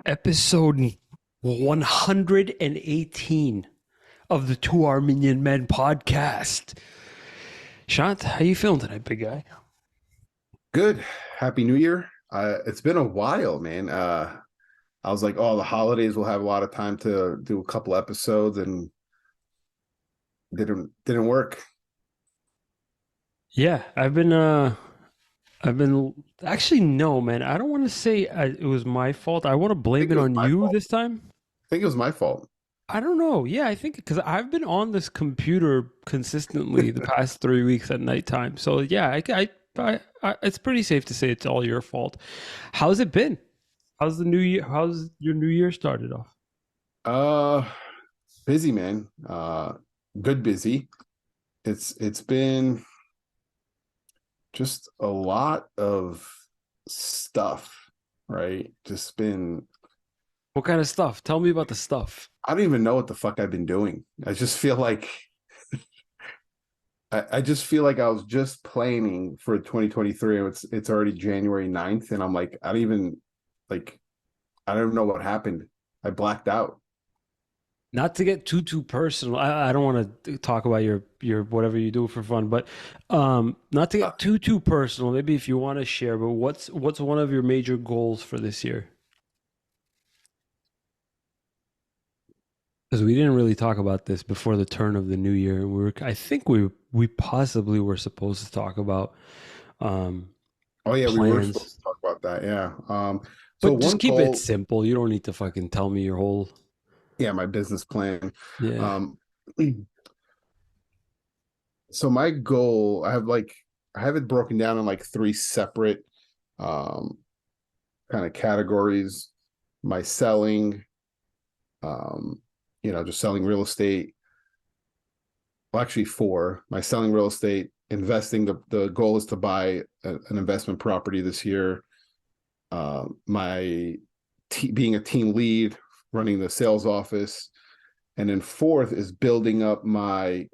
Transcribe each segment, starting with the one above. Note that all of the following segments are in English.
Episode 118 of the Two Armenian Men podcast. Shant, how you feeling tonight, big guy? Good. Happy New Year. It's been a while, man. I was like, oh, the holidays will have a lot of time to do a couple episodes, and didn't work. Yeah, I've been actually no, man. I don't want to say it was my fault. I want to I blame think it it was on my you fault. this time. I think it was my fault. I don't know. Yeah, I think because I've been on this computer consistently the past 3 weeks at nighttime. So yeah, it's pretty safe to say it's all your fault. How's it been? How's the new year? How's your new year started off? Uh, Busy, man. Good busy. It's been just a lot of stuff, right? Just been. What kind of stuff? Tell me about the stuff. I don't even know what the fuck I've been doing. I just feel like I was just planning for 2023 and it's already January 9th, and I'm like, like I don't know what happened. I blacked out. Not to get too personal. I don't want to talk about your whatever you do for fun, but not to Uh, get too personal. Maybe if you want to share, but what's one of your major goals for this year? Because we didn't really talk about this before the turn of the new year. I think we possibly were supposed to talk about um oh yeah, we were plans, supposed to talk about that. Yeah. So but just one keep it goal, simple. You don't need to fucking tell me your whole yeah, my business plan. yeah. Um so my goal, I have it broken down in like three separate um kind of categories. My selling, um, just selling real estate. Well, actually four. My selling real estate, investing. The goal is to buy an investment property this year. My being a team lead, running the sales office, and then fourth is building up my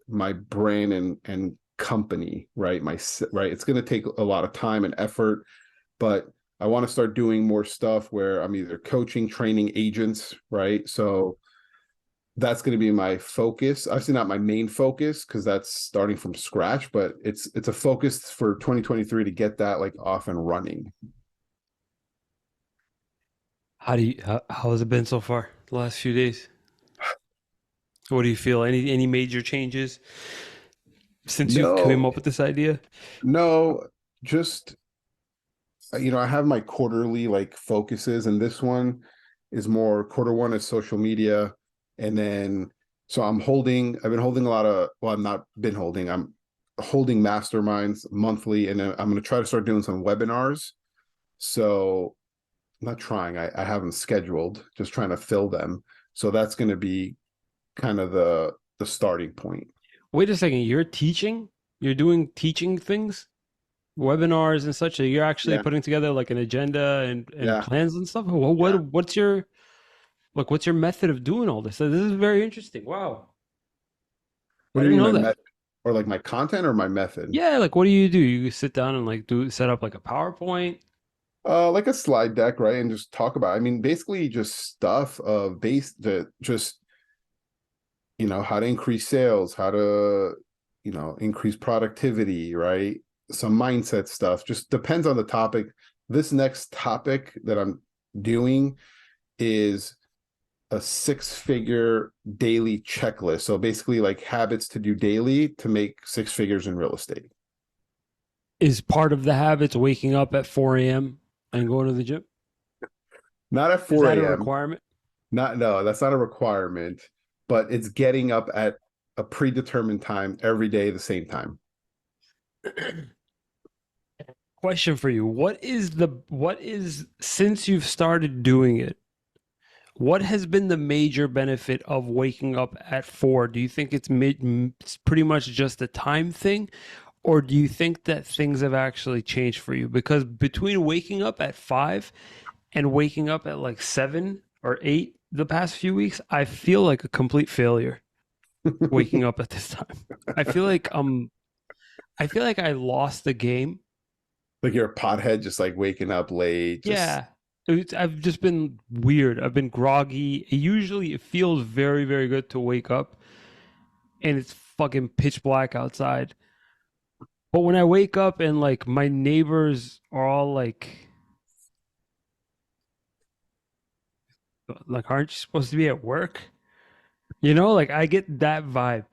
brand and company. Right. It's going to take a lot of time and effort, but I want to start doing more stuff where I'm either coaching, training agents. Right. So that's going to be my focus. Obviously, not my main focus because that's starting from scratch, but it's a focus for 2023 to get that like off and running. How has it been so far the last few days? What do you feel? Any major changes since you came No, up with this idea? no, just I have my quarterly like focuses, and this one is more quarter one is social media, and then so I've been holding a lot of well, I'm not been holding, I'm holding masterminds monthly, and then I'm going to try to start doing some webinars. So I'm not trying, I haven't scheduled, just trying to fill them. So that's going to be kind of the starting point. Wait a second, you're teaching? You're doing teaching things, webinars and such. So you're actually Yeah, putting together like an agenda and yeah, plans and stuff. What's your what's your method of doing all this? So this is very interesting. Wow, I what do you didn't mean know my that. method, or like my content or my method? Yeah, like what do? You sit down and like do set up like a PowerPoint. Like a slide deck, right? And just talk about, I mean, basically just stuff of base that just, how to increase sales, how to, increase productivity, right? Some mindset stuff. Just depends on the topic. This next topic that I'm doing is a six-figure daily checklist. So basically like habits to do daily to make six figures in real estate. Is part of the habits waking up at 4 a.m. and going to the gym? Not at Is that a 4 a.m. requirement? Not No, that's not a requirement, but it's getting up at a predetermined time every day, the same time. Question for you. What is since you've started doing it, what has been the major benefit of waking up at 4? Do you think it's pretty much just a time thing, or do you think that things have actually changed for you? Because between waking up at 5 and waking up at like 7 or 8 the past few weeks, I feel like a complete failure waking up at this time. I feel like I feel like I lost the game. Like you're a pothead, just like waking up late, just Yeah. I've just been weird. I've been groggy. It feels very, very good to wake up and it's fucking pitch black outside. But when I wake up and like my neighbors are all like aren't you supposed to be at work? You know, like I get that vibe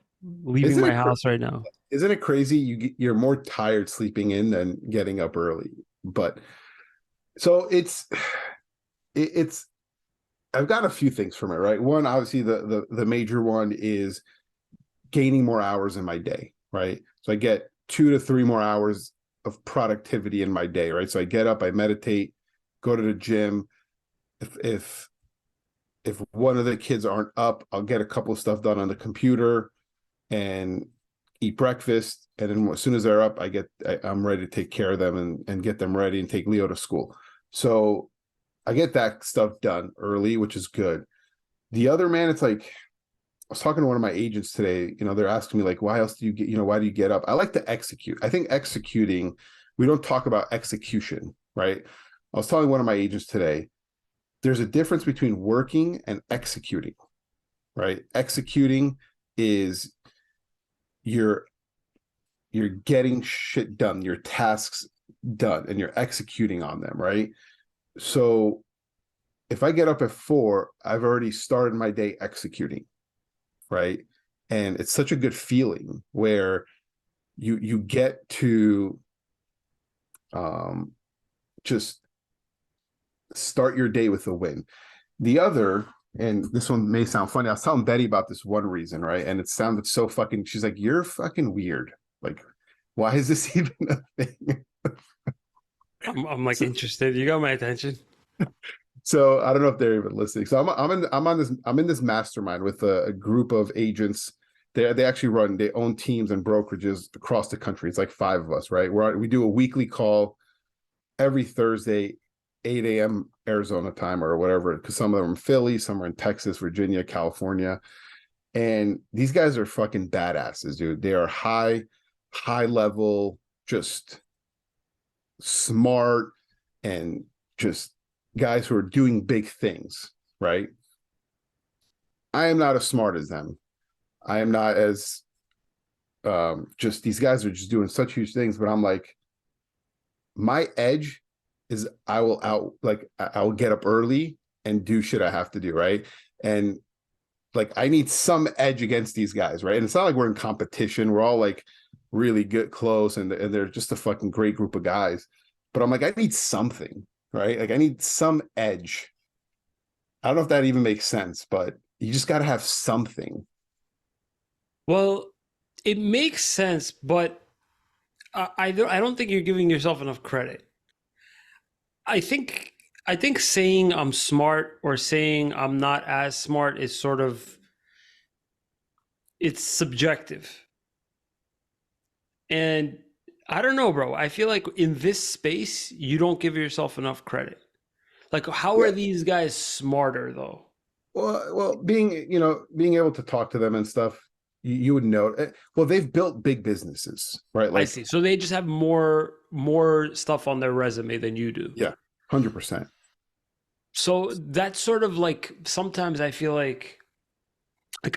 leaving Isn't my it house right now. isn't it crazy? You're more tired sleeping in than getting up early. But so it's I've got a few things from it, right? One, obviously, the major one is gaining more hours in my day, right? So I get 2 to 3 more hours of productivity in my day, right? So I get up, I meditate, go to the gym. If one of the kids aren't up, I'll get a couple of stuff done on the computer and eat breakfast. And then as soon as they're up, I'm ready to take care of them and get them ready and take Leo to school. So I get that stuff done early, which is good. The other, man, it's like I was talking to one of my agents today. They're asking me like, why else do you get, why do you get up? I like to execute. I think executing, we don't talk about execution, right? I was telling one of my agents today, there's a difference between working and executing, right? Executing is you're you're getting shit done, your tasks done, and you're executing on them, right? So if I get up at 4, I've already started my day executing, right? And it's such a good feeling where you get to um, just start your day with a win. The other, and this one may sound funny, I was telling Betty about this one reason, right? And it sounded so fucking, she's like, you're fucking weird. Like, why is this even a thing? I'm like so, interested. You got my attention. so I don't know if they're even listening. So I'm in this mastermind with a group of agents. They actually they own teams and brokerages across the country. It's like 5 of us, right? We do a weekly call every Thursday, 8 a.m. Arizona time or whatever, because some of them are in Philly, some are in Texas, Virginia, California. And these guys are fucking badasses, dude. They are high level, just smart and just guys who are doing big things, right? I am not as smart as them. I am not as just these guys are just doing such huge things, but I'm like, my edge is I will get up early and do shit I have to do, right? And like I need some edge against these guys, right? And it's not like we're in competition. We're all like really good, close, and they're just a fucking great group of guys. But I'm like, I need something, right? Like I need some edge. I don't know if that even makes sense, but you just got to have something. Well, it makes sense, but I don't think you're giving yourself enough credit. I think I think saying I'm smart or saying I'm not as smart is sort of it's subjective. And I don't know, bro. I feel like in this space, you don't give yourself enough credit. Like, how are Yeah. these guys smarter though? Well, being able to talk to them and stuff, you would know. Well, they've built big businesses, right? I Like, see. So they just have more stuff on their resume than you do. yeah, 100%. So that's sort of like sometimes I feel like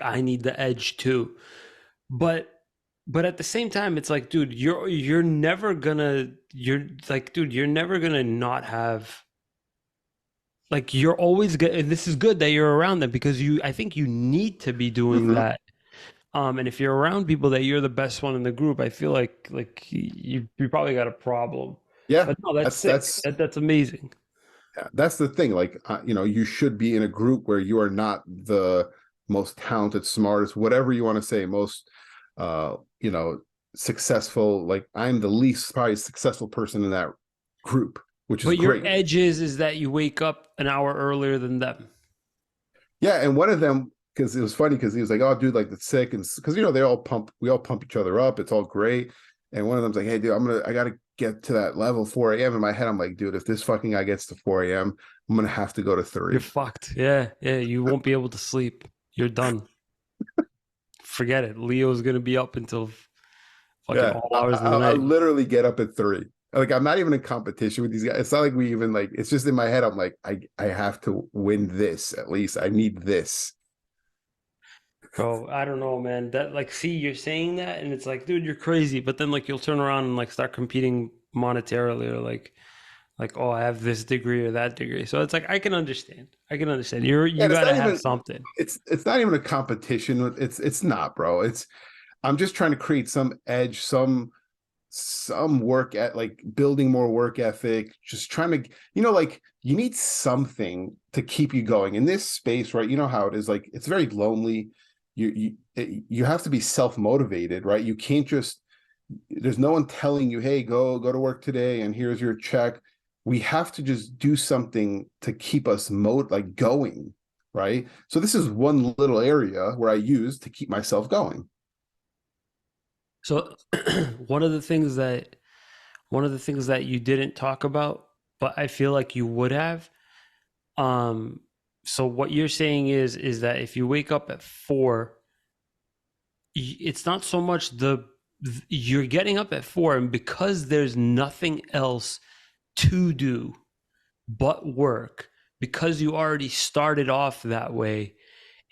I need the edge too. But but at the same time it's like, dude, you're never gonna you're like, dude, you're never gonna not have like you're always good, and this is good that you're around them because I think you need to be doing Mm-hmm. that. And if you're around people that you're the best one in the group, I feel like you probably got a problem. Yeah, But no, that's that's sick. that's That's amazing. yeah, that's the thing. Like, you should be in a group where you are not the most talented, smartest, whatever you want to say, most, uh, you know, successful. Like, I'm the least probably successful person in that group, which is But your great. edge is that you wake up an hour earlier than them. Yeah, and one of them, because it was funny, because he was like, "Oh, dude, like the sick," and because we all pump each other up. It's all great. And one of them's like, "Hey, dude, I gotta get to that level 4 a.m." In my head, I'm like, "Dude, if this fucking guy gets to 4 a.m., I'm gonna have to go to You're 3." fucked. Yeah, yeah. You won't be able to sleep. You're done. Forget it. Leo's gonna be up until fucking Yeah, all hours of the I night. literally get up at 3. Like I'm not even in competition with these guys. It's not like we even like. It's just in my head. I'm like, I have to win this at least. I need this. Bro, I don't know, man. That like, see, you're saying that, and it's like, dude, you're crazy. But then like, you'll turn around and like start competing monetarily, or like, oh, I have this degree or that degree. So it's like, I can understand. I can understand. Yeah, You and it's got to not have even. something. It's not even a competition. It's not, bro. It's I'm just trying to create some edge, some work at like building more work ethic, just trying to, like you need something to keep you going in this space, right? You know how it is, like it's very lonely. You have to be self-motivated, right? You can't just, there's no one telling you, hey, go to work today and here's your check. We have to just do something to keep us like going, right? So this is one little area where I use to keep myself going. So one of the things that you didn't talk about, but I feel like you would have. Um, so what you're saying is that if you wake up at 4, it's not so much you're getting up at 4, and because there's nothing else to do but work, because you already started off that way,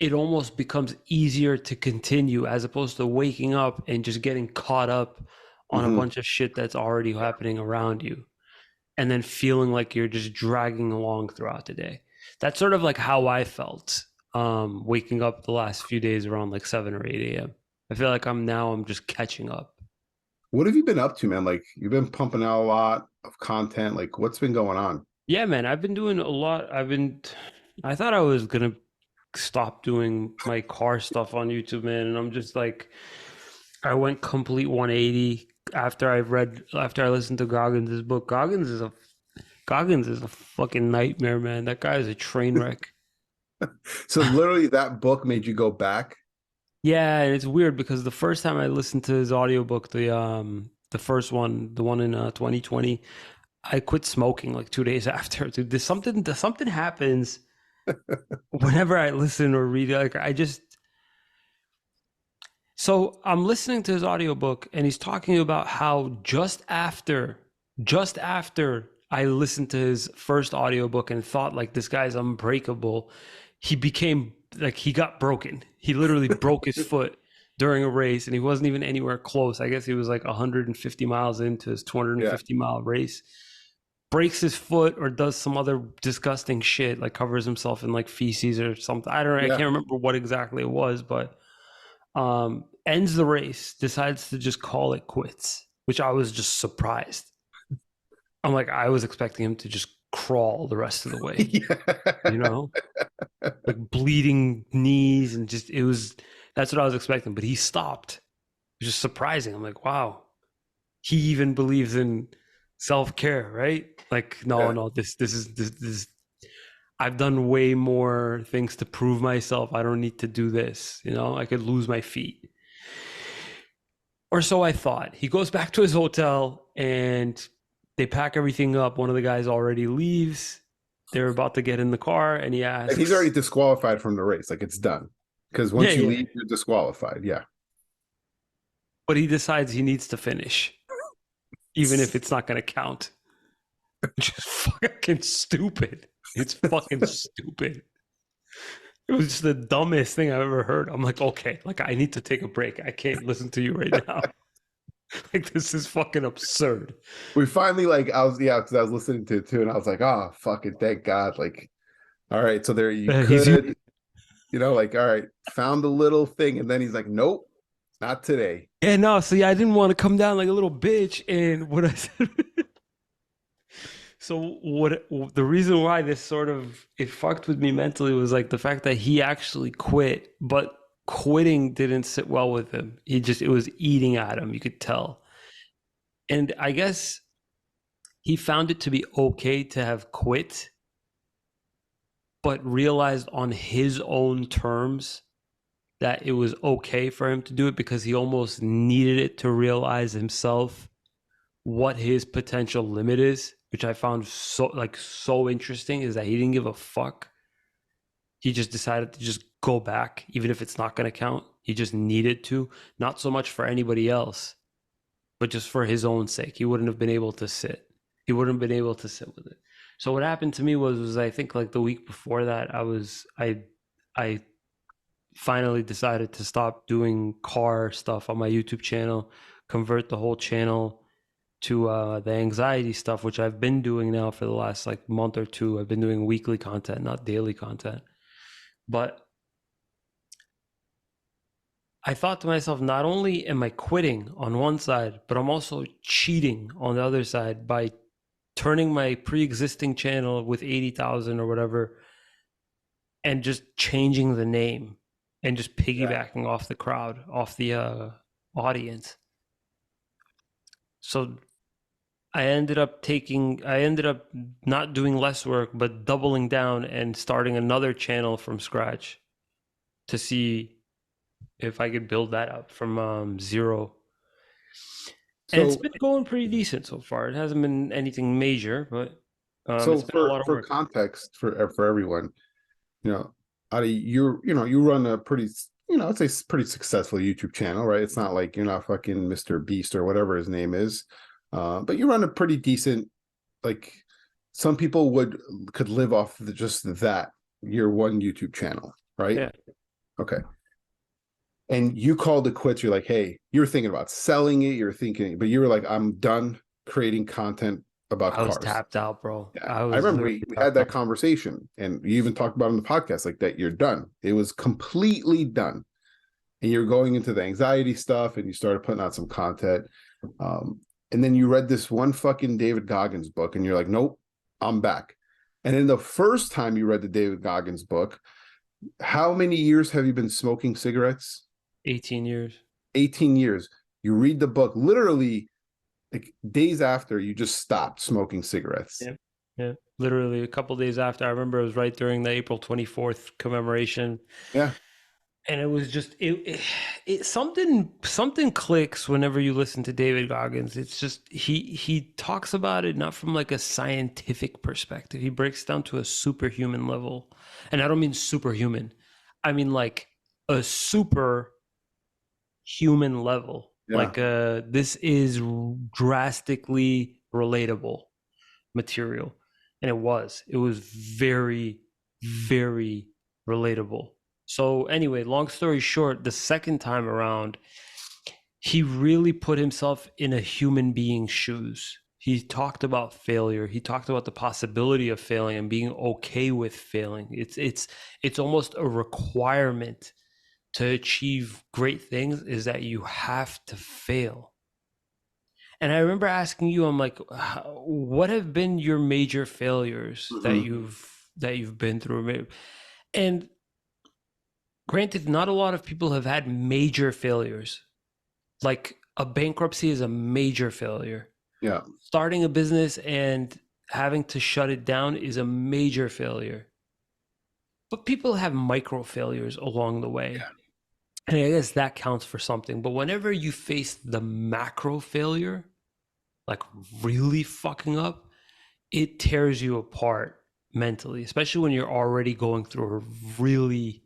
it almost becomes easier to continue as opposed to waking up and just getting caught up on a Mm-hmm. bunch of shit that's already happening around you, and then feeling like you're just dragging along throughout the day. That's sort of like how I felt, waking up the last few days around like 7 or 8 a.m. I feel like I'm just catching up. What have you been up to, man? Like you've been pumping out a lot of content. Like what's been going on? Yeah, man, I've been doing a lot. I thought I was gonna stop doing my car stuff on YouTube, man, and I'm just like, I went complete 180 after I listened to Goggins' book. Goggins is a fucking nightmare, man. That guy is a train wreck. So literally that book made you go back. Yeah, and it's weird because the first time I listened to his audiobook, the first one, the one in 2020, I quit smoking like 2 days after. Dude, there's something happens whenever I listen or read. Like I just so I'm listening to his audiobook, and he's talking about how just after I listened to his first audiobook and thought like this guy's unbreakable, he became like he got broken. He literally broke his foot during a race, and he wasn't even anywhere close. I guess he was like 150 miles into his Yeah. 250-mile race. Breaks his foot or does some other disgusting shit, like covers himself in like feces or something. I Yeah. can't remember what exactly it was, but ends the race, decides to just call it quits, which I was just surprised. I'm like, I was expecting him to just crawl the rest of the way, you Yeah. know, like bleeding knees, and just, that's what I was expecting. But he stopped. It was just surprising. I'm like, wow, he even believes in self care, right? Like, no, Yeah. no, this. I've done way more things to prove myself. I don't need to do this. You know, I could lose my feet. Or so I thought. He goes back to his hotel, and they pack everything up. One of the guys already leaves. They're about to get in the car, and he And he's already asks, disqualified from the race. Like it's done. Because yeah, once you yeah. leave, you're disqualified. Yeah. But he decides he needs to finish, even if it's not going to count. Just fucking stupid. It's fucking stupid. It was just the dumbest thing I've ever heard. I'm like, okay, like I need to take a break. I can't listen to you right now. Like this is fucking absurd. We finally like I was yeah, because I was listening to it too, and I was like, oh fucking thank God. Like, all right, so there you He's could, like, all right, found the little thing, and then he's like, nope, not today. Yeah, no, see, I didn't want to come down like a little bitch. And what I said, so what the reason why this sort of it fucked with me mentally was like the fact that he actually quit, but quitting didn't sit well with him. It was eating at him, you could tell. And I guess he found it to be okay to have quit, but realized on his own terms that it was okay for him to do it because he almost needed it to realize himself what his potential limit is, which I found so interesting, is that he didn't give a fuck. He just decided to just go back, even if it's not going to count. He just needed to, not so much for anybody else, but just for his own sake. He wouldn't have been able to sit. He wouldn't have been able to sit with it. So what happened to me was I think like the week before that, I finally decided to stop doing car stuff on my YouTube channel, convert the whole channel to the anxiety stuff, which I've been doing now for the last like month or two. I've been doing weekly content, not daily content. But I thought to myself, not only am I quitting on one side, but I'm also cheating on the other side by turning my pre-existing channel with 80,000 or whatever and just changing the name and just Yeah. piggybacking off the crowd, off the audience. So I ended up not doing less work, but doubling down and starting another channel from scratch to see if I could build that up from zero. And it's So been going pretty decent so far. It hasn't been anything major, but so it's been a lot of for work. context for everyone, you know, Adi, you run a pretty, I'd say pretty successful YouTube channel, right? It's not like you're not fucking Mr. Beast or whatever his name is, but you run a pretty decent, like some people could live off just that your one YouTube channel, right? Yeah, Okay. And you called it quits. You're like, hey, you're thinking about selling it. You're thinking, but you were like, I'm done creating content about I was cars. tapped out, bro. Yeah. I I was remember literally we had tapped that out. conversation and you even talked about it on the podcast like that. You're done. It was completely done. And you're going into the anxiety stuff and you started putting out some content. Um, and then you read this one fucking David Goggins book and you're like, nope, I'm back. And then the first time you read the David Goggins book, how many years have you been smoking cigarettes? 18 years. 18 years. You read the book literally like days after you just stopped smoking cigarettes. Yeah. Yeah. Literally a couple days after, I remember it was right during the April 24th commemoration. Yeah. And it was just something clicks whenever you listen to David Goggins. It's just he talks about it not from like a scientific perspective. He breaks it down to a superhuman level. And I don't mean superhuman. I mean like a super human level. Yeah. Like this is drastically relatable material. And it was very, very relatable. So anyway, long story short, the second time around, he really put himself in a human being's shoes. He talked about failure. He talked about the possibility of failing and being okay with failing. It's almost a requirement to achieve great things is that you have to fail. And I remember asking you, I'm like, what have been your major failures Mhm. that you've been through? And granted, not a lot of people have had major failures. Like a bankruptcy is a major failure. Yeah. Starting a business and having to shut it down is a major failure. But people have micro failures along the way. And I guess that counts for something. But whenever you face the macro failure, like really fucking up, it tears you apart mentally, especially when you're already going through a really,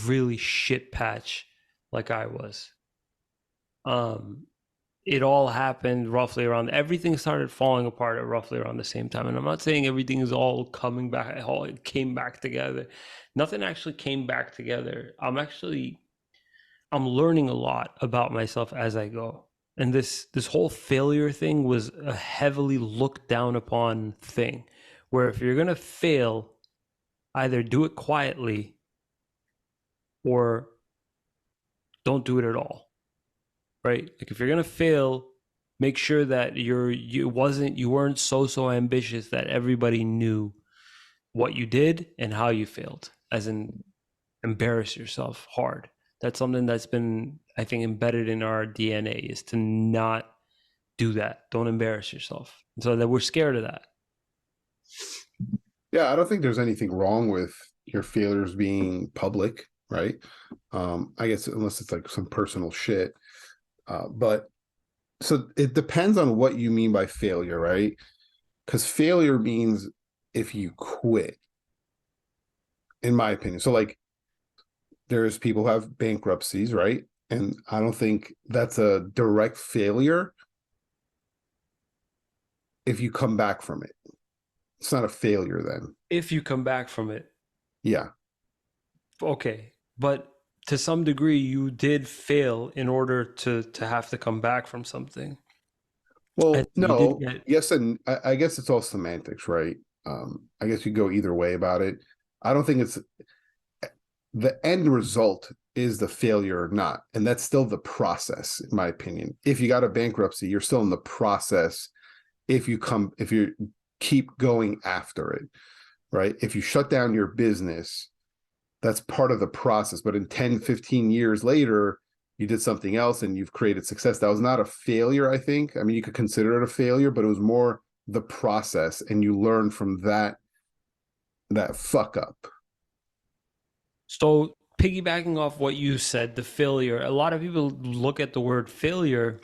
really shit patch like I was. Um, it all happened roughly around, everything started falling apart at roughly around the same time. And I'm not saying everything is all coming back, it all came back together. Nothing actually came back together. I'm learning a lot about myself as I go. And this whole failure thing was a heavily looked down upon thing where if you're going to fail, either do it quietly or don't do it at all. Right? Like if you're going to fail, make sure that you weren't so ambitious that everybody knew what you did and how you failed, as in embarrass yourself hard. That's something that's been, I think, embedded in our DNA is to not do that. Don't embarrass yourself. So that we're scared of that. Yeah. I don't think there's anything wrong with your failures being public, right? I guess unless it's like some personal shit. But so it depends on what you mean by failure, right? Because failure means if you quit, in my opinion. So like there's people who have bankruptcies, right? And I don't think that's a direct failure. if you come back from it. It's not a failure then. If you come back from it. Yeah. Okay. But to some degree, you did fail in order to have to come back from something. And Well, so you did no, get, yes, and I guess it's all semantics, right? I guess you go either way about it. I don't think it's the end result is the failure or not, and that's still the process, in my opinion. If you got a bankruptcy, you're still in the process. If you keep going after it, right? If you shut down your business, that's part of the process. But in 10, 15 years later, you did something else and you've created success. That was not a failure, I think. I mean, you could consider it a failure, but it was more the process, and you learn from that fuck up. so piggybacking off what you said, the failure, a lot of people look at the word failure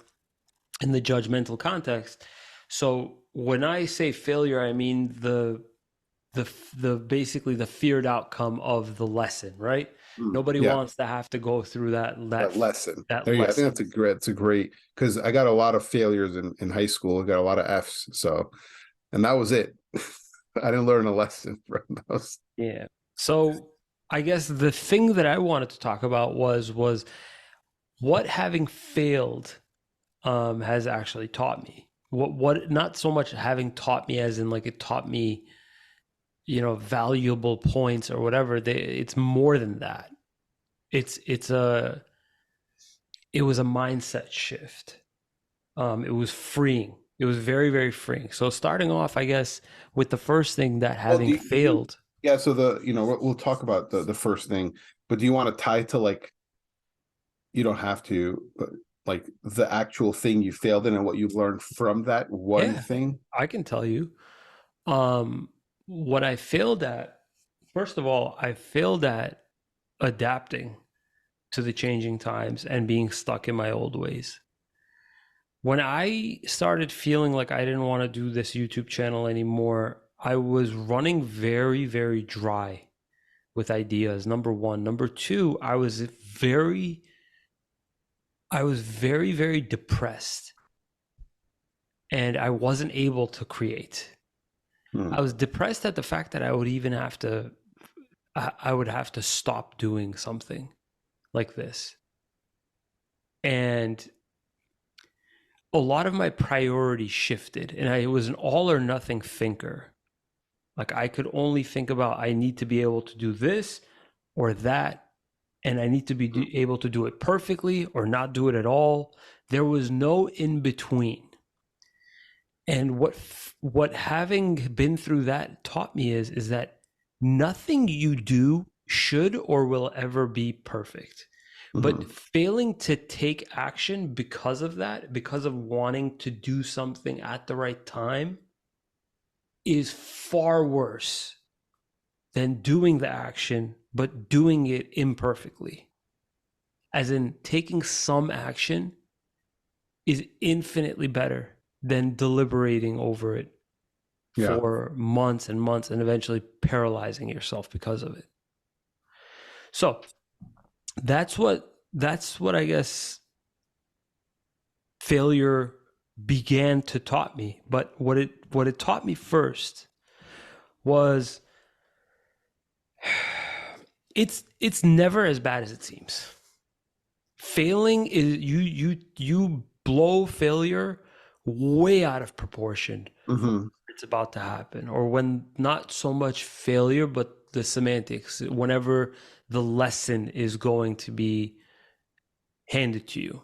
in the judgmental context. So when I say failure, I mean the basically the feared outcome of the lesson, right? Nobody Yeah, wants to have to go through that lesson. that There you go. I think lesson. that's a great because I got a lot of failures in high school. I got a lot of F's. So, and that was it. I didn't learn a lesson from those. Yeah. So I guess the thing that I wanted to talk about was what having failed has actually taught me. What not so much having taught me as in like it taught me, valuable points or whatever. It's more than that. It's a it was a mindset shift. It was freeing. It was very, very freeing. So starting off, I guess, with the first thing that Well, having do you? failed. Yeah. So we'll talk about the first thing, but do you want to tie to like you don't have to, but like the actual thing you failed in and what you've learned from that one Yeah, thing? I can tell you. Um, what I failed at, first of all, I failed at adapting to the changing times and being stuck in my old ways. When I started feeling like I didn't want to do this YouTube channel anymore, I was running very, very dry with ideas. Number one. Number two, I was very, very depressed and I wasn't able to create. Hmm. I was depressed at the fact that I would have to stop doing something like this. And a lot of my priorities shifted and I was an all or nothing thinker. Like I could only think about I need to be able to do this or that, and I need to be able to do it perfectly or not do it at all. There was no in between. And what having been through that taught me is that nothing you do should or will ever be perfect. But Mhm. failing to take action because of that, because of wanting to do something at the right time, is far worse than doing the action, but doing it imperfectly. As in, taking some action is infinitely better than deliberating over it Yeah. for months and months and eventually paralyzing yourself because of it. So that's what I guess failure began to taught me. But what it taught me first was it's never as bad as it seems. Failing is you blow failure way out of proportion for Hmm. it's about to happen, or when not so much failure but the semantics, whenever the lesson is going to be handed to you,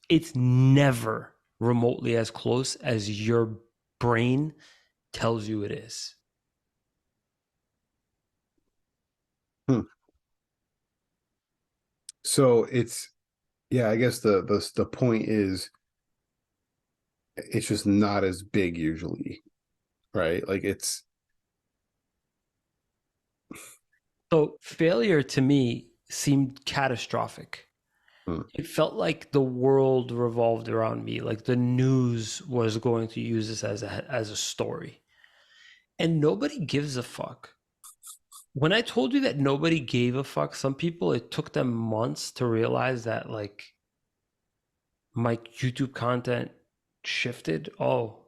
it's never remotely as close as your brain tells you it is. Hmm. So it's yeah, I guess the point is it's just not as big usually, right? Like it's So failure to me seemed catastrophic. hmm. It felt like the world revolved around me, like the news was going to use this as a story. And nobody gives a fuck. When I told you that nobody gave a fuck, some people it took them months to realize that my YouTube content shifted. Oh,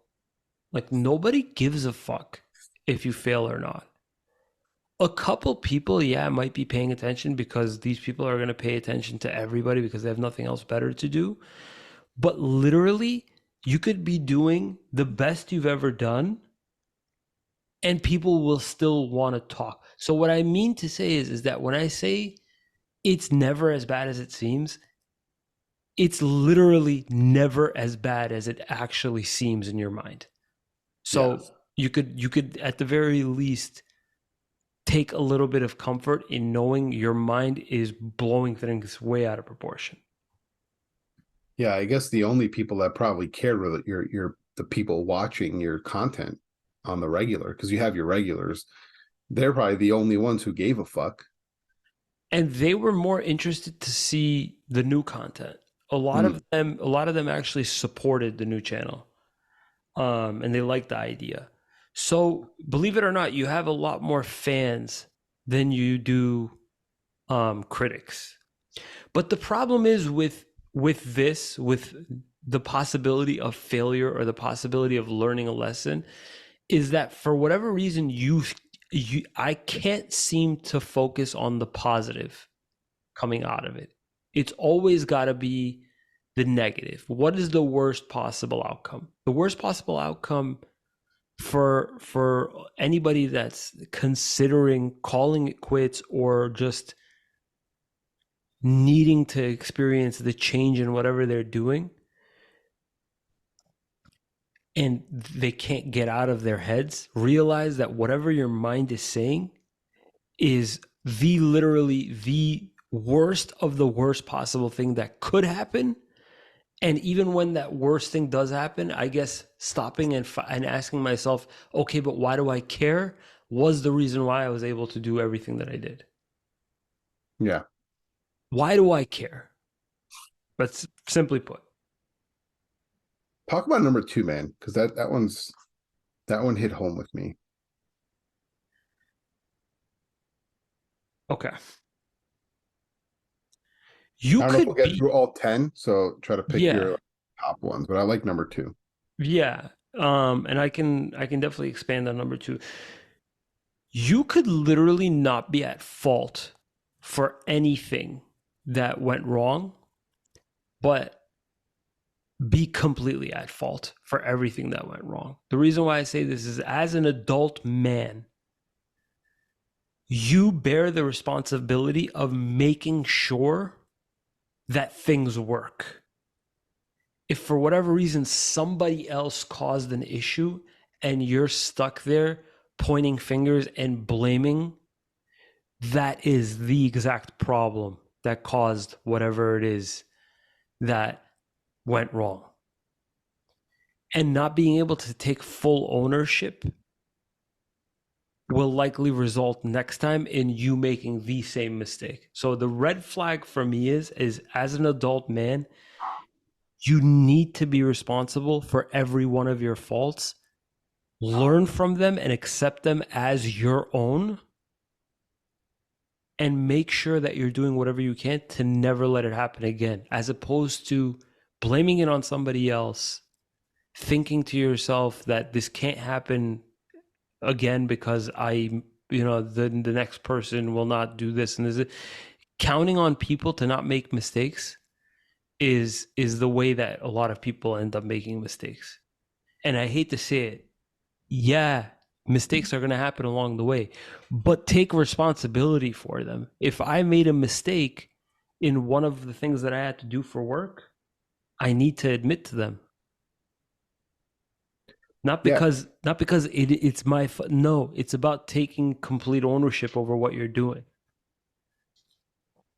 Like nobody gives a fuck if you fail or not. A couple people, yeah, might be paying attention because these people are going to pay attention to everybody because they have nothing else better to do. But literally, you could be doing the best you've ever done and people will still want to talk. So what I mean to say is that when I say it's never as bad as it seems, it's literally never as bad as it actually seems in your mind. Yeah. So you could at the very least take a little bit of comfort in knowing your mind is blowing things way out of proportion. Yeah, I guess the only people that probably care really you're the people watching your content on the regular, because you have your regulars. They're probably the only ones who gave a fuck. And they were more interested to see the new content. Mm, A lot of them actually supported the new channel. And they liked the idea. So believe it or not, you have a lot more fans than you do critics. But the problem is with the possibility of failure or the possibility of learning a lesson, is that for whatever reason you I can't seem to focus on the positive coming out of it. It's always got to be the negative. What is the worst possible outcome? The worst possible outcome for anybody that's considering calling it quits or just needing to experience the change in whatever they're doing and they can't get out of their heads, realize that whatever your mind is saying is literally the worst of the worst possible thing that could happen. And even when that worst thing does happen, I guess stopping and asking myself, okay, but why do I care? Was the reason why I was able to do everything that I did. yeah. Why do I care? That's simply put. Talk about number two, man, because that one hit home with me. Okay. You I don't know if we'll could get be, through all 10, so try to pick yeah, your top ones, but I like number two. yeah. And I can definitely expand on number two. You could literally not be at fault for anything that went wrong, but be completely at fault for everything that went wrong. The reason why I say this is as an adult man, you bear the responsibility of making sure that things work. If for whatever reason somebody else caused an issue and you're stuck there pointing fingers and blaming, that is the exact problem that caused whatever it is that went wrong. And not being able to take full ownership will likely result next time in you making the same mistake. So the red flag for me is as an adult man, you need to be responsible for every one of your faults, learn from them and accept them as your own, and make sure that you're doing whatever you can to never let it happen again, as opposed to blaming it on somebody else, thinking to yourself that this can't happen again because the next person will not do this and this. Counting on people to not make mistakes is the way that a lot of people end up making mistakes. And I hate to say it, yeah, mistakes are going to happen along the way, but take responsibility for them. If I made a mistake in one of the things that I had to do for work, I need to admit to them. Yeah, Not because it's my no, it's about taking complete ownership over what you're doing.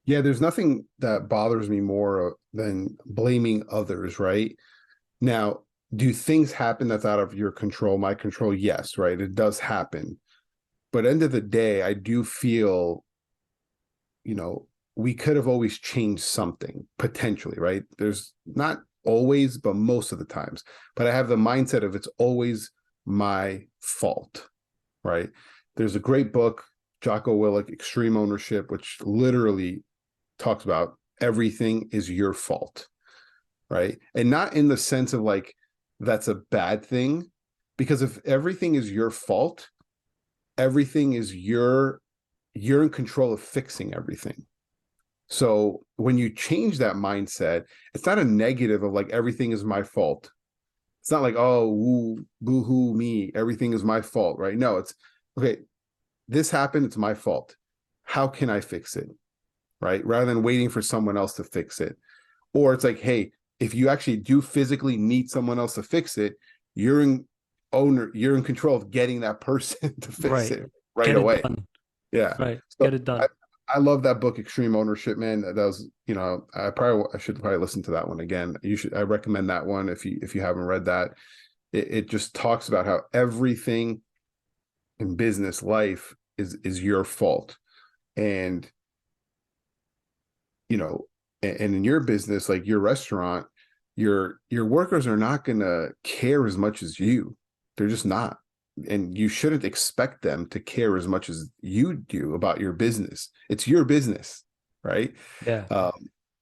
yeah. There's nothing that bothers me more than blaming others, right? Now, do things happen that's out of your control, my control? Yes, right. It does happen. But end of the day, I do feel, you know, we could have always changed something potentially, right? There's not always, but most of the times. But I have the mindset of it's always my fault, right? There's a great book, Jocko Willink, Extreme Ownership, which literally talks about everything is your fault, right? And not in the sense of like that's a bad thing, Because if everything is your fault, everything is you're in control of fixing everything. So when you change that mindset, it's not a negative of like everything is my fault. It's not like, oh, woo, boo hoo, me, everything is my fault, right? No, it's okay, this happened, it's my fault. How can I fix it? Right? Rather than waiting for someone else to fix it. Or it's like, hey, if you actually do physically need someone else to fix it, you're in you're in control of getting that person to fix Right. it right Get it away. done. Yeah. Right. So Get it I, done. I love that book, Extreme Ownership, man. That was, I should probably listen to that one again. I recommend that one if you haven't read that. It just talks about how everything in business life is your fault. And you know, and in your business, like your restaurant, your workers are not gonna care as much as you. They're just not. And you shouldn't expect them to care as much as you do about your business. It's your business, right? Yeah.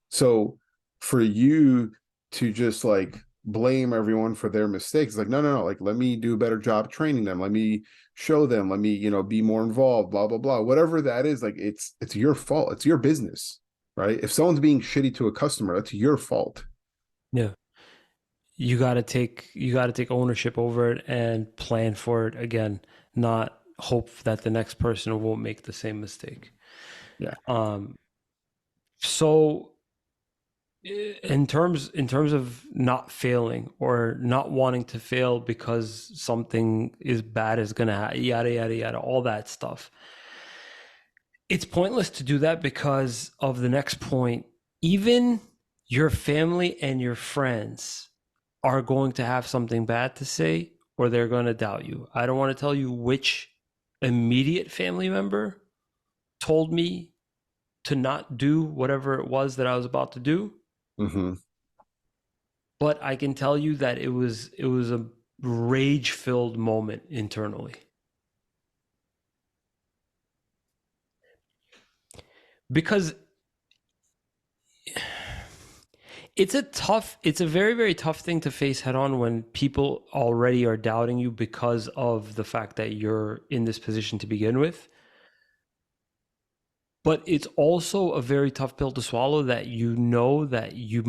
So for you to just like blame everyone for their mistakes, like no, like let me do a better job training them. Let me show them. Let me be more involved. Blah blah blah. Whatever that is, like it's your fault. It's your business, right? If someone's being shitty to a customer, that's your fault. Yeah. You got to take ownership over it and plan for it again, not hope that the next person won't make the same mistake. Yeah. Um, so in terms of not failing or not wanting to fail because something is bad is gonna yada yada yada, all that stuff. It's pointless to do that because of the next point. Even your family and your friends are going to have something bad to say or they're going to doubt you. I don't want to tell you which immediate family member told me to not do whatever it was that I was about to do, Mm-hmm. but I can tell you that it was a rage-filled moment internally. Because it's a very, very tough thing to face head on when people already are doubting you because of the fact that you're in this position to begin with. But it's also a very tough pill to swallow that you know that you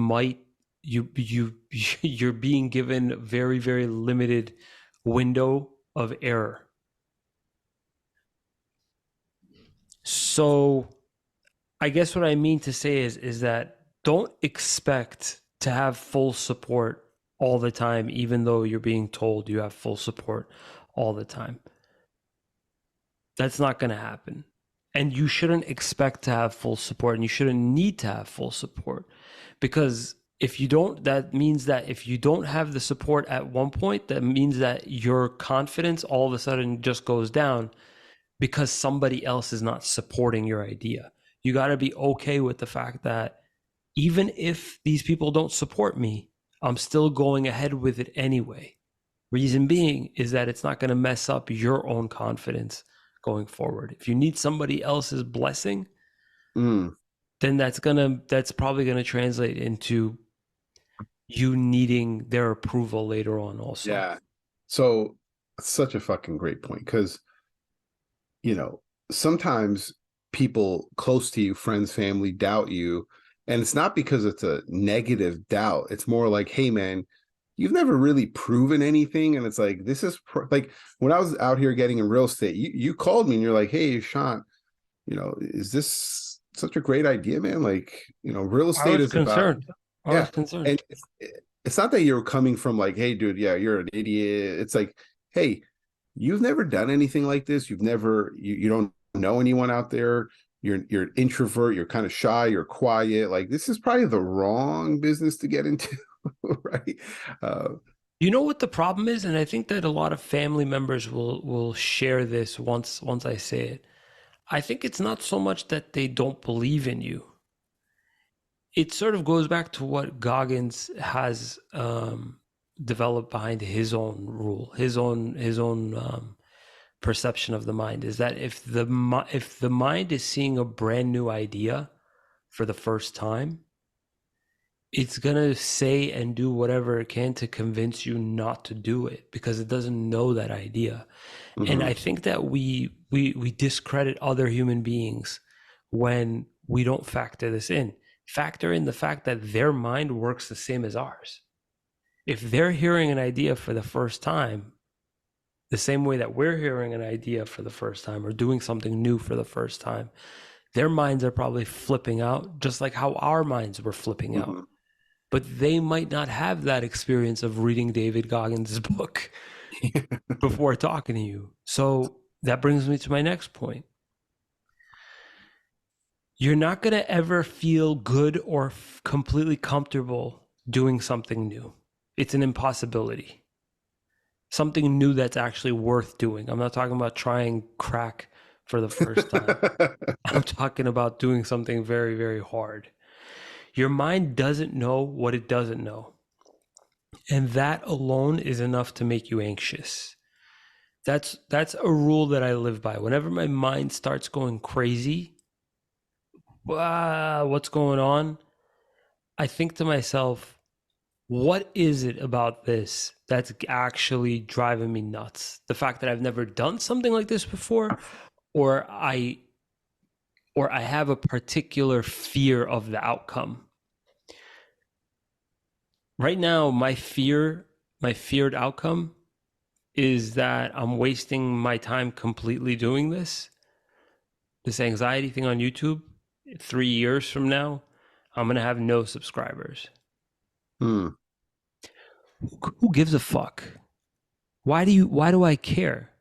you're being given very, very limited window of error. So I guess what I mean to say is that don't expect to have full support all the time, even though you're being told you have full support all the time. That's not going to happen. And you shouldn't expect to have full support and you shouldn't need to have full support because if you don't, that means that if you don't have the support at one point, that means that your confidence all of a sudden just goes down because somebody else is not supporting your idea. You got to be okay with the fact that even if these people don't support me, I'm still going ahead with it anyway. Reason being is that it's not going to mess up your own confidence going forward. If you need somebody else's blessing, Mm, then that's probably going to translate into you needing their approval later on also. yeah. So such a fucking great point because you know, sometimes people close to you, friends, family, doubt you. And it's not because it's a negative doubt. It's more like, hey, man, you've never really proven anything. And it's like, this is like when I was out here getting in real estate, you called me and you're like, hey, Shant, is this such a great idea, man? Like, real I estate was is about, concerned. I was yeah. concerned. And it's not that you're coming from like, hey, dude, yeah, you're an idiot. It's like, hey, you've never done anything like this. You don't know anyone out there. You're an introvert. You're kind of shy. You're quiet. Like this is probably the wrong business to get into, right? Uh, You know what the problem is, and I think that a lot of family members will share this once I say it. I think it's not so much that they don't believe in you. It sort of goes back to what Goggins has developed behind his own rule, his own perception of the mind. Is that if the mind is seeing a brand new idea for the first time, it's gonna say and do whatever it can to convince you not to do it because it doesn't know that idea. And I Hmm. think that we discredit other human beings when we don't factor this in. Factor in the fact that their mind works the same as ours. If they're hearing an idea for the first time, the same way that we're hearing an idea for the first time or doing something new for the first time, their minds are probably flipping out just like how our minds were flipping out. Hmm. But they might not have that experience of reading David Goggins' book before talking to you. So that brings me to my next point. You're not going to ever feel good or completely comfortable doing something new. It's an impossibility. Something new that's actually worth doing. I'm not talking about trying crack for the first time. I'm talking about doing something very, very hard. Your mind doesn't know what it doesn't know. And that alone is enough to make you anxious. That's a rule that I live by. Whenever my mind starts going crazy, what's going on? I think to myself, what is it about this that's actually driving me nuts? The fact that I've never done something like this before, or I have a particular fear of the outcome. Right now, my feared outcome is that I'm wasting my time completely doing this anxiety thing on YouTube. 3 years from now, I'm gonna have no subscribers. Hmm. Who gives a fuck? Why do I care?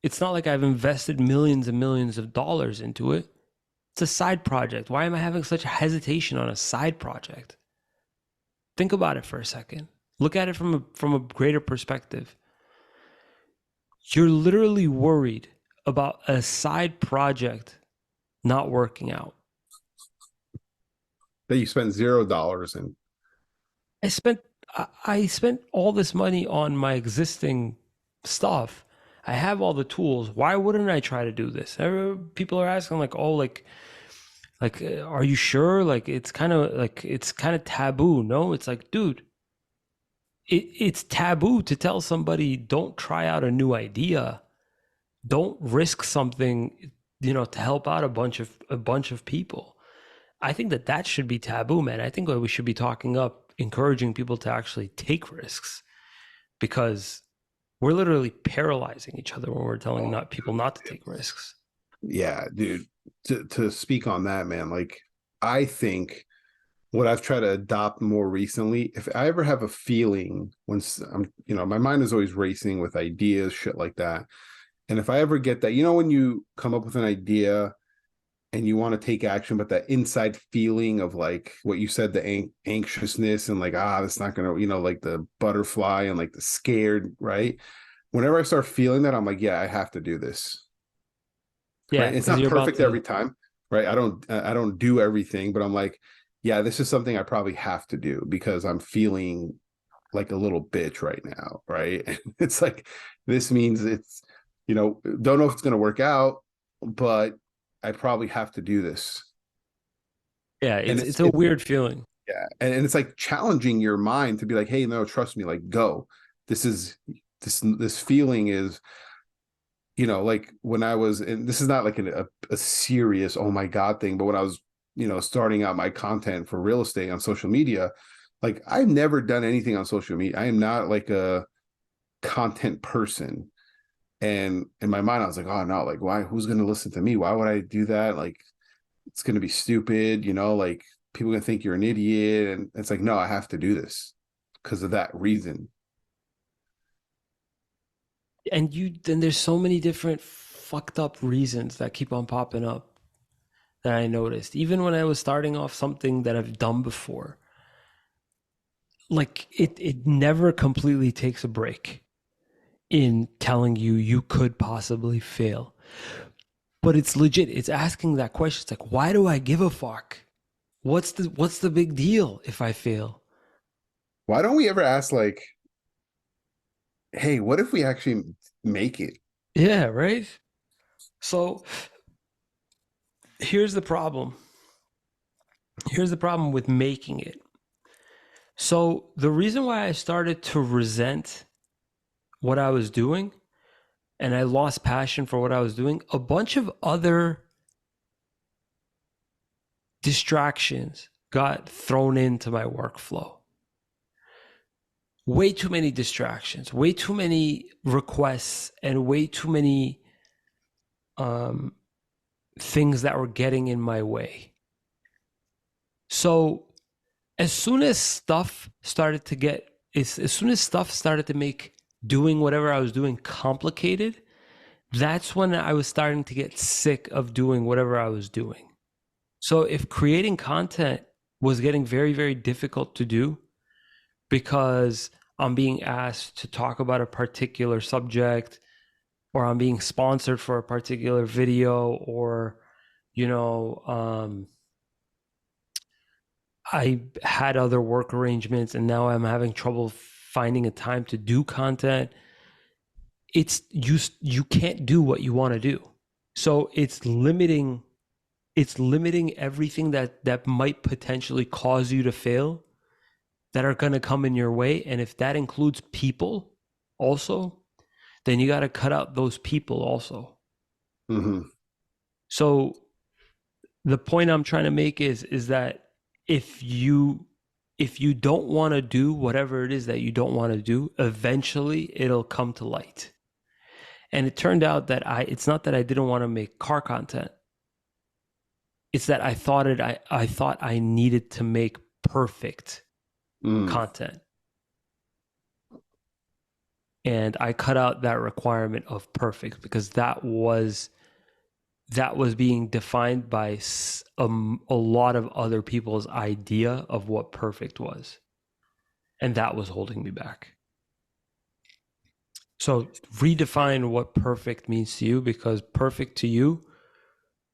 It's not like I've invested millions and millions of dollars into it. It's a side project. Why am I having such a hesitation on a side project? Think about it for a second. Look at it from a greater perspective. You're literally worried about a side project not working out. That you spent $0 in. I spent I spent all this money on my existing stuff. I have all the tools. Why wouldn't I try to do this? People are asking like, "Oh, are you sure?" Like it's kind of taboo. No, it's like, dude, it's taboo to tell somebody don't try out a new idea. Don't risk something, to help out a bunch of people. I think that should be taboo, man. I think that we should be talking up, encouraging people to actually take risks because we're literally paralyzing each other when we're telling Oh, not people not to take risks. yeah, dude. To speak on that, man, like I think what I've tried to adopt more recently, if I ever have a feeling when I'm, my mind is always racing with ideas, shit like that. And if I ever get that, when you come up with an idea and you want to take action, but that inside feeling of like what you said, the anxiousness and like, that's not going to, like the butterfly and like the scared, right? Whenever I start feeling that, I'm like, yeah, I have to do this. Yeah, Right. It's because not you're about perfect every to. time. Right. I don't do everything, but I'm like, yeah, this is something I probably have to do because I'm feeling like a little bitch right now. Right. And it's like, this means it's, don't know if it's going to work out, but I probably have to do this. Yeah, And it's a weird feeling. yeah. And it's like challenging your mind to be like, hey, no, trust me, like go. This is this feeling is, like when I was, and this is not like a serious, oh my God thing, but when I was, starting out my content for real estate on social media, like I've never done anything on social media. I am not like a content person. And in my mind, I was like, oh no, like why, who's going to listen to me? Why would I do that? Like, it's going to be stupid, like people are going to think you're an idiot. And it's like, no, I have to do this because of that reason. And then there's so many different fucked up reasons that keep on popping up that I noticed. Even when I was starting off something that I've done before, like it never completely takes a break in telling you you could possibly fail. But it's legit. It's asking that question. It's like, why do I give a fuck? What's the big deal if I fail? Why don't we ever ask like, hey, what if we actually make it? Yeah, right? So here's the problem. Here's the problem with making it. So the reason why I started to resent what I was doing and I lost passion for what I was doing, a bunch of other distractions got thrown into my workflow. Way too many distractions, way too many requests, and way too many um, things that were getting in my way. So as soon as stuff started to get, as soon as stuff started to make doing whatever I was doing complicated, that's when I was starting to get sick of doing whatever I was doing. So if creating content was getting very, very difficult to do because I'm being asked to talk about a particular subject, or I'm being sponsored for a particular video, or, you know, I had other work arrangements and now I'm having trouble finding a time to do content. You can't do what you want to do. So it's limiting everything that might potentially cause you to fail, that are going to come in your way. And if that includes people also, then you got to cut out those people also. Mm-hmm. So the point I'm trying to make is that if you if you don't want to do whatever it is that you don't want to do, eventually it'll come to light. And it turned out that it's not that I didn't want to make car content. It's that I thought I needed to make perfect Mm. content. And I cut out that requirement of perfect because that was being defined by a lot of other people's idea of what perfect was. And that was holding me back. So redefine what perfect means to you, because perfect to you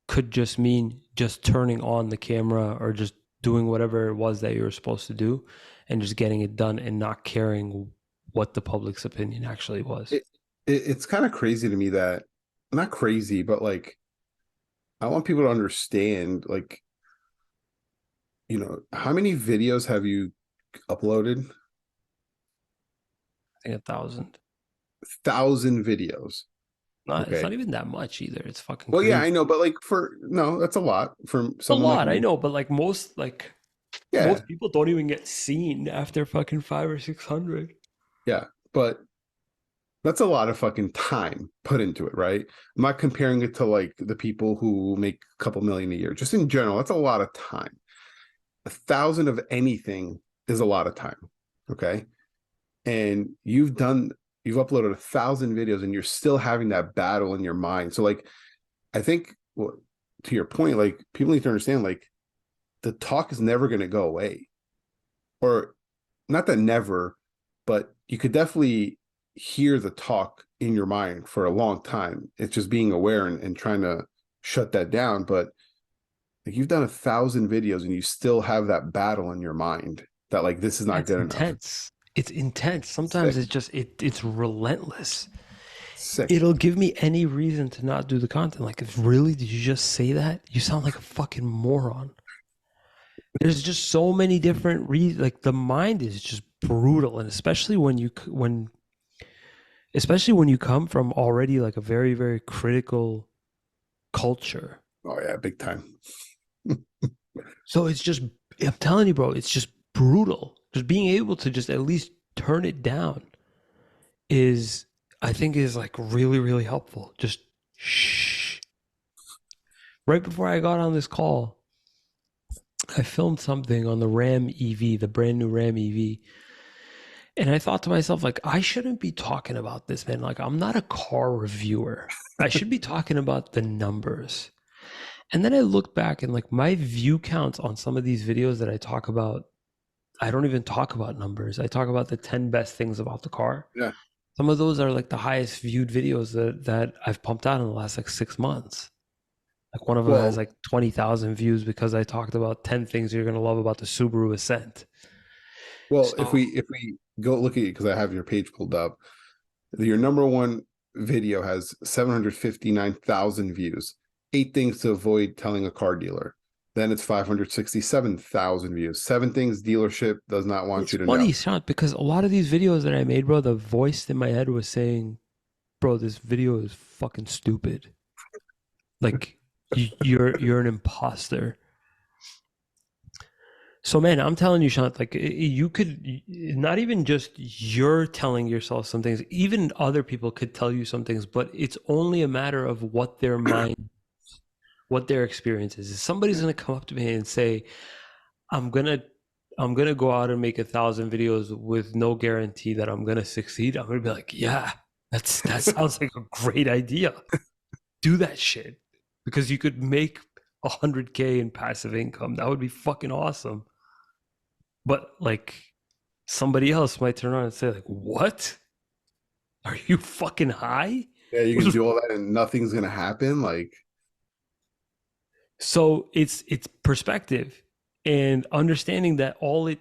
could just mean just turning on the camera or just doing whatever it was that you were supposed to do and just getting it done and not caring what the public's opinion actually was. It, it's kind of crazy to me that, not crazy, but like, I want people to understand, like, how many videos have you uploaded? I think 1,000. 1,000 videos. Not, it's Okay. not even that much either. It's fucking Well, yeah, I crazy. know, but like, no, that's a lot from A someone like lot, I me. know, but most Yeah, people don't even get seen after fucking 500 or 600. yeah, but that's a lot of fucking time put into it, right? I'm not comparing it to like the people who make a couple million a year. Just in general, that's a lot of time. 1,000 of anything is a lot of time. Okay. And you've uploaded 1,000 videos and you're still having that battle in your mind. So like, I think, well, to your point, like, people need to understand, like, the talk is never going to go away, or not that never, but you could definitely hear the talk in your mind for a long time. It's just being aware and trying to shut that down. But like, you've done 1,000 videos and you still have that battle in your mind that, like, this is not That's good enough. intense. It's intense. Sometimes Sick, it's relentless. sick. It'll give me any reason to not do the content. Like, if really, did you just say that? You sound like a fucking moron. There's just so many different reasons. Like, the mind is just brutal, and especially when you come from already like a very, very critical culture. Oh yeah, big time. So it's just, I'm telling you, bro, it's just brutal. Just being able to just at least turn it down is, I think, is like really, really helpful. Just shh. Right before I got on this call, I filmed something on the Ram EV, the brand new Ram EV. And I thought to myself, like, I shouldn't be talking about this, man. Like, I'm not a car reviewer. I should be talking about the numbers. And then I looked back and like my view counts on some of these videos that I talk about, I don't even talk about numbers. I talk about the 10 best things about the car. Yeah. Some of those are like the highest viewed videos that I've pumped out in the last like 6 months. Like one of them has Well, like 20,000 views because I talked about 10 things you're going to love about the Subaru Ascent. well, if So we go look at you, because I have your page pulled up, your number one video has 759,000 views. 8 things to avoid telling a car dealer. Then it's 567,000 views. Seven things dealership does not want It's you to know. funny, Sean, because a lot of these videos that I made, bro, the voice in my head was saying, bro, this video is fucking stupid. Like you're an imposter. So man, I'm telling you, Sean, like you could not even just you're telling yourself some things, even other people could tell you some things, but it's only a matter of what their mind, what their experience is. If somebody's Yeah. gonna come up to me and say, I'm gonna I'm gonna go out and make 1,000 videos with no guarantee that I'm gonna succeed, I'm gonna be like, yeah, that sounds like a great idea. Do that shit. Because you could make 100K in passive income. That would be fucking awesome. But like somebody else might turn around and say, like, what? Are you fucking high? Yeah, you can do all that and nothing's gonna happen. Like, So it's perspective and understanding that all it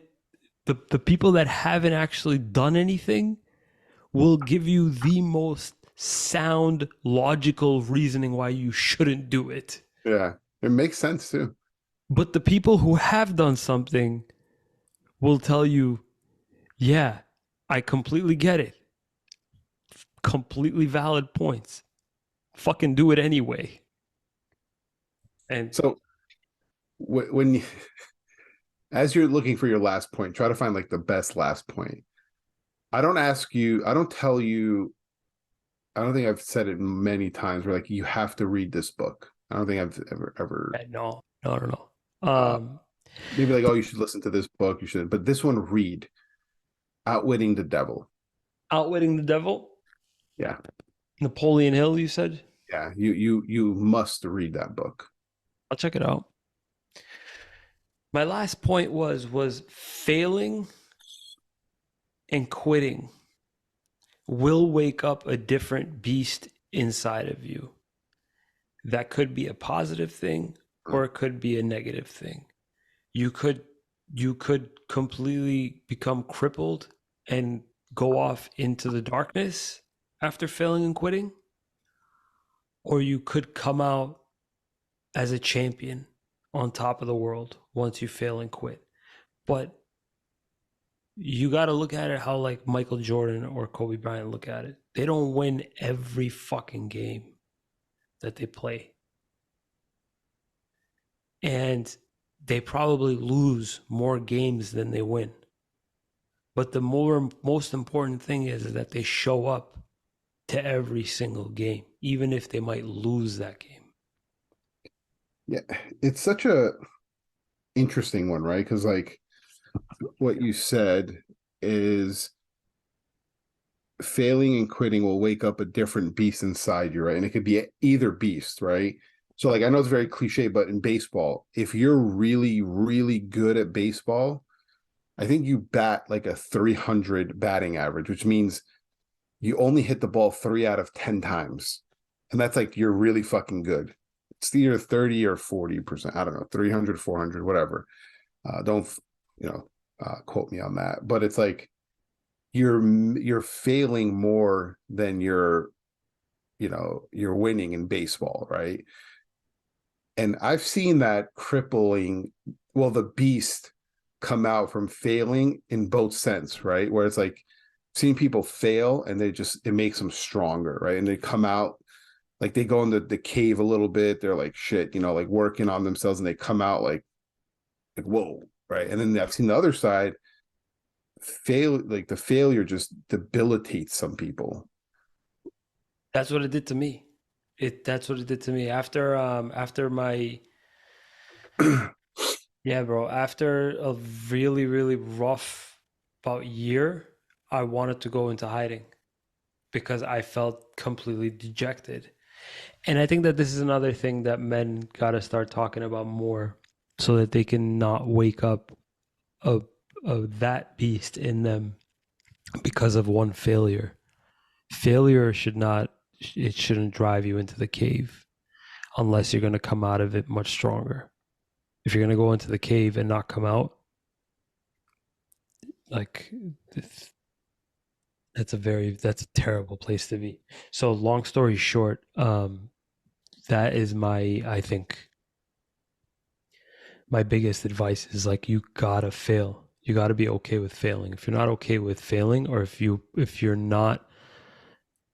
the people that haven't actually done anything will give you the most sound logical reasoning why you shouldn't do it. yeah, it makes sense too. But the people who have done something will tell you, yeah, I completely get it. Completely valid points. Fucking do it anyway. And So when you, as you're looking for your last point, try to find like the best last point. I don't tell you, I don't think I've said it many times where like you have to read this book. I don't think I've ever no, no, no, no. uh maybe like, oh, you should listen to this book, you should, but this one read Outwitting the Devil. Outwitting the Devil, Yeah. Napoleon Hill, you said? Yeah. You must read that book. I'll check it out. My last point was failing and quitting will wake up a different beast inside of you. That could be a positive thing or it could be a negative thing. You could you could completely become crippled and go off into the darkness after failing and quitting, or you could come out as a champion on top of the world once you fail and quit. But you got to look at it how like Michael Jordan or Kobe Bryant look at it. They don't win every fucking game that they play. And they probably lose more games than they win. But the most important thing is that they show up to every single game, even if they might lose that game. Yeah. It's such a interesting one, right? Because like what you said is failing and quitting will wake up a different beast inside you, right? And it could be either beast, right? So, like, I know it's very cliche, but in baseball, if you're really, really good at baseball, I think you bat like a 300 batting average, which means you only hit the ball 3 out of 10 times. And that's like you're really fucking good. It's either 30 or 40%. I don't know, 300, 400, whatever. Don't, you know, quote me on that. But it's like you're failing more than you're winning in baseball, right? And I've seen that crippling, well, the beast come out from failing in both sense, right? Where it's like seeing people fail and it makes them stronger, right? And they come out like they go into the cave a little bit, they're like shit, like working on themselves, and they come out like whoa, right? And then I've seen the other side, like the failure just debilitates some people. That's what it did to me. That's what it did to me after my yeah, bro, after a really really rough about year, I wanted to go into hiding because I felt completely dejected. And I think that this is another thing that men got to start talking about more so that they can not wake up a, that beast in them because of one failure. Failure should not, it shouldn't drive you into the cave unless you're going to come out of it much stronger. If you're going to go into the cave and not come out, like that's a terrible place to be. So long story short, that is my, I think my biggest advice is like you gotta fail. You gotta be okay with failing. If you're not okay with failing, or if you're not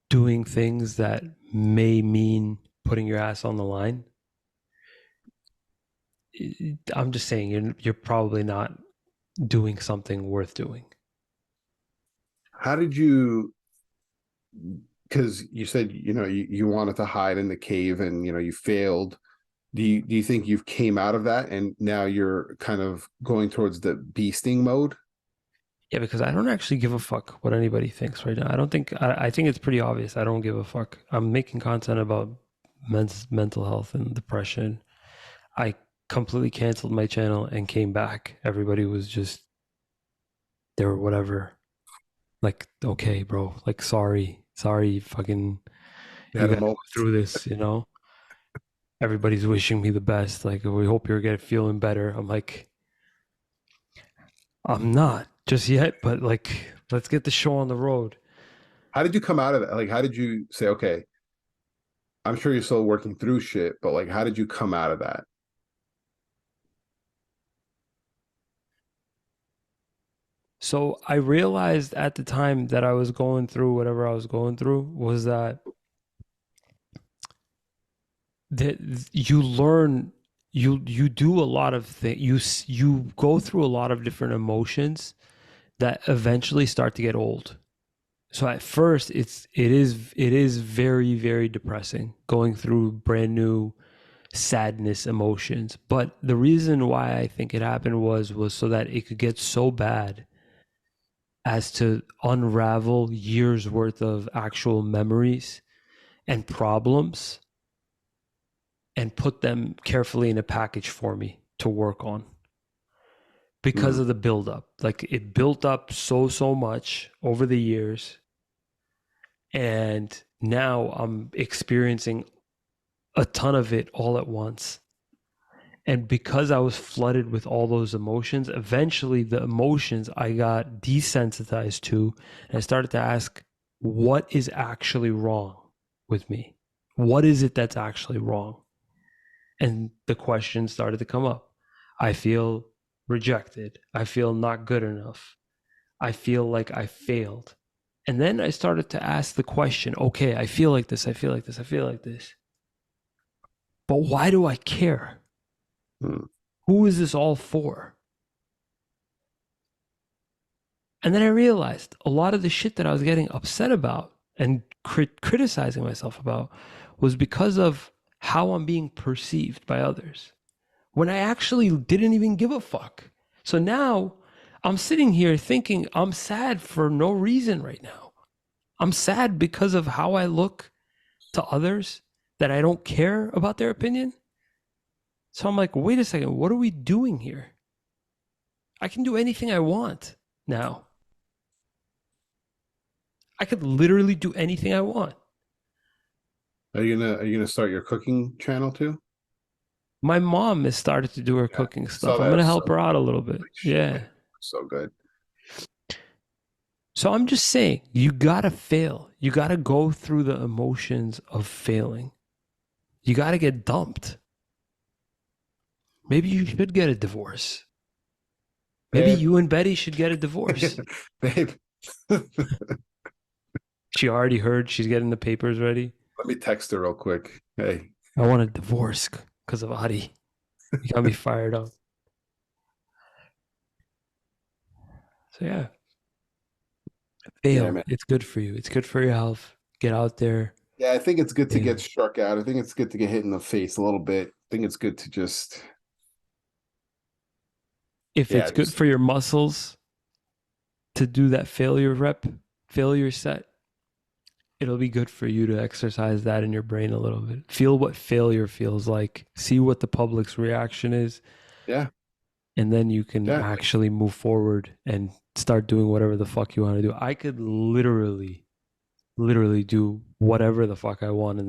doing things that may mean putting your ass on the line, I'm just saying you're probably not doing something worth doing. How did you, because you said, you wanted to hide in the cave and, you failed. Do you think you've came out of that and now you're kind of going towards the beasting mode? Yeah, because I don't actually give a fuck what anybody thinks right now. I think it's pretty obvious. I don't give a fuck. I'm making content about men's mental health and depression. I completely canceled my channel and came back. Everybody was just they were whatever. Like, okay, bro. Like, sorry, fucking, You you had a got to go moment. through this. Everybody's wishing me the best. Like, we hope you're getting feeling better. I'm like, I'm not just yet, but like, let's get the show on the road. How did you come out of that? Like, how did you say, okay, I'm sure you're still working through shit, but like, how did you come out of that? So I realized at the time that I was going through whatever I was going through was that you learn you do a lot of things you go through a lot of different emotions that eventually start to get old. So at first it is very, very depressing going through brand new sadness emotions. But the reason why I think it happened was so that it could get so bad as to unravel years worth of actual memories and problems and put them carefully in a package for me to work on because Hmm. of the buildup. Like it built up so much over the years. And now I'm experiencing a ton of it all at once. And because I was flooded with all those emotions, eventually the emotions I got desensitized to, and I started to ask, what is actually wrong with me? What is it that's actually wrong? And the questions started to come up. I feel rejected. I feel not good enough. I feel like I failed. And then I started to ask the question, okay, I feel like this, I feel like this, I feel like this. But why do I care? Hmm. Who is this all for? And then I realized a lot of the shit that I was getting upset about and criticizing myself about was because of how I'm being perceived by others when I actually didn't even give a fuck. So now I'm sitting here thinking I'm sad for no reason right now. I'm sad because of how I look to others, that I don't care about their opinion. So I'm like, wait a second, what are we doing here? I can do anything I want now. I could literally do anything I want. Are you gonna start your cooking channel too? My mom has started to do her Yeah. cooking Saw stuff. I'm that. going to So help her out a little bit. like shit. Yeah. So good. So I'm just saying, you got to fail. You got to go through the emotions of failing. You got to get dumped. Maybe you should get a divorce. Maybe Babe. you and Betty should get a divorce. Babe, let She already heard she's getting the papers ready. me text her real quick. Hey. I want a divorce because of Adi. You got me fired up. So yeah, Yeah, fail. man. It's good for you. It's good for your health. Get out there. Yeah, I think it's good to get Fail. struck out. I think it's good to get hit in the face a little bit. I think it's good to just, If yeah, it's good just for your muscles to do that failure rep, failure set, it'll be good for you to exercise that in your brain a little bit. Feel what failure feels like. See what the public's reaction is, yeah, and then you can exactly. actually move forward and start doing whatever the fuck you want to do. I could literally do whatever the fuck I want in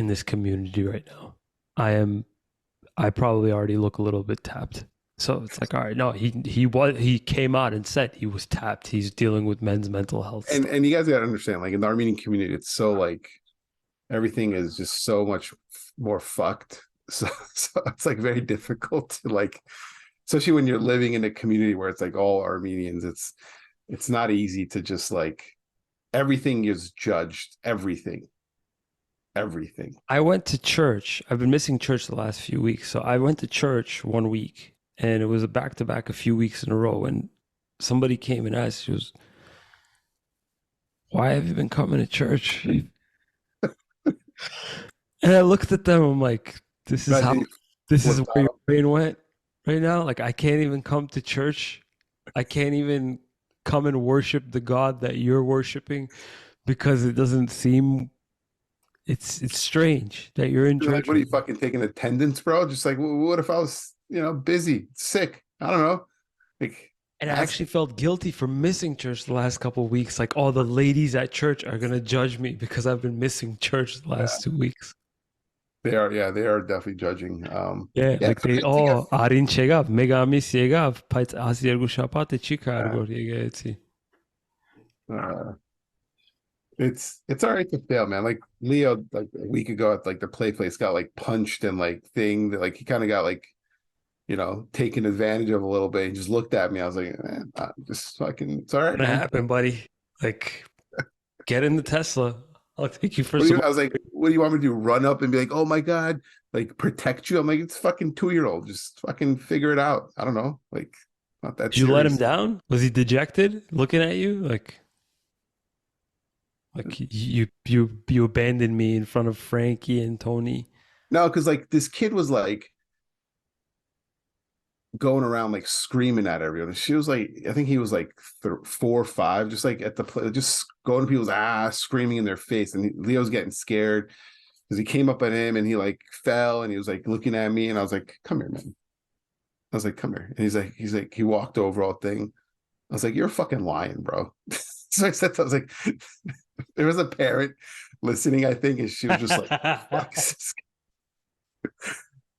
this community right now. I probably already look a little bit tapped. So it's like, all right, no, he came out and said he was tapped. He's dealing with men's mental health And stuff. and you guys gotta understand, like in the Armenian community, it's so like everything is just so much more fucked. So it's like very difficult to like, especially when you're living in a community where it's like all Armenians. It's not easy to just like everything is judged. Everything. I went to church. I've been missing church the last few weeks. So I went to church one week and it was a back to back a few weeks in a row. And somebody came and asked, she was, why have you been coming to church? And I looked at them, I'm like, this is how, Imagine you this is flipped where your out. brain went right now. Like, I can't even come to church. I can't even come and worship the God that you're worshiping because it doesn't seem, it's strange that you're in You're like, church what are with you me. fucking taking attendance, bro? Just like, what if I was, busy, sick? I don't know. Like, And I ask. actually felt guilty for missing church the last couple of weeks. Like, all the ladies at church are gonna judge me because I've been missing church the Yeah, last 2 weeks. they are. Yeah, they are definitely judging. Yeah, Yeah, like it's they, okay to get. Arin չեկավ, մեկ ամիս եկավ, բայց ասի երկու շաբաթ է չի Uh, քարգոր եկեղեցի։ uh, it's all right to fail, man. Like Leo, like a week ago at like the play place, got like punched and like thing that like he kind of got like taken advantage of a little bit. He just looked at me. I was like, man, just fucking, it's all right, Gonna man. happen, buddy. Like, get in the Tesla. I'll take you for What do some. you? I was like, what do you want me to do? Run up and be like, oh my god, like protect you? I'm like, it's fucking 2 year old. Just fucking figure it out. I don't know, like not that Did you let him serious. down? Was he dejected, looking at you? Like you abandoned me in front of Frankie and Tony. No, because like this kid was like going around like screaming at everyone. She was like, I think he was like 4 or 5, just like at the play, just going to people's screaming in their face. And Leo's getting scared because he came up at him and he like fell and he was like looking at me and I was like, come here, man. I was like, come here. And he walked over all thing. I was like, you're fucking lying, bro. So I was like, there was a parent listening, I think, and she was just like, fuck.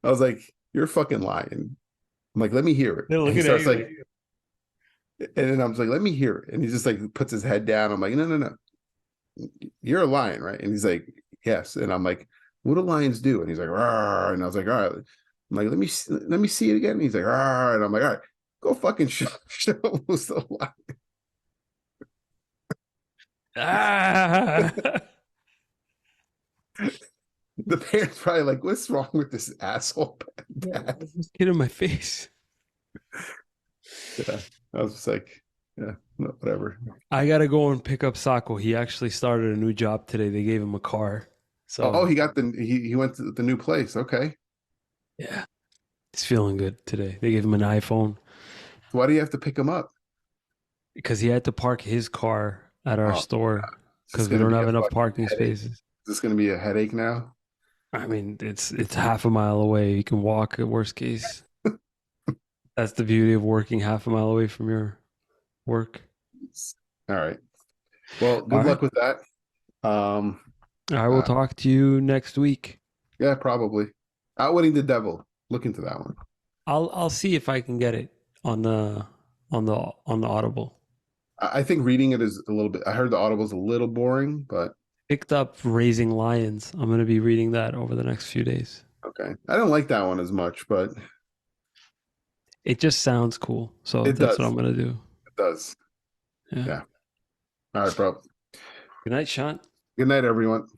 I was like, you're fucking lying. I'm like, let me hear it. They're And he looking at starts you like, like, and then I was like, let me hear it. And he just like puts his head down. I'm like, no, no, no. You're a lion, right? And he's like, yes. And I'm like, what do lions do? And he's like, rawr. And I was like, all right. I'm like, let me see it again. And he's like, rawr. And I'm like, all right, go fucking show who's the lion. ah. The parents probably like, what's wrong with this asshole dad? This kid in my face. Yeah. I was just like, yeah, no, whatever. I gotta go and pick up Sako. He actually started a new job today. They gave him a car. Oh, So he went to the new place. Okay. yeah, he's feeling good today. They gave him an iPhone So why do you have to pick him up? because he had to park his car at our Oh, store is this because we gonna don't be have a enough fucking parking headache? spaces. Is this gonna be a headache now? I mean, it's half a mile away. You can walk at worst case. That's the beauty of working half a mile away from your work. All right. Well, All good right. luck with that. Um, I will uh, talk to you next week. yeah, probably. Outwitting the Devil. Look into that one. I'll see if I can get it on the on the Audible. I think reading it is a little bit. I heard the Audible's a little boring, but Picked up Raising Lions. I'm going to be reading that over the next few days. okay. I don't like that one as much, but It just sounds cool. So it that's what does. I'm going to do. It does. Yeah. Yeah. All right, bro. Good night, Shant. Good night, everyone.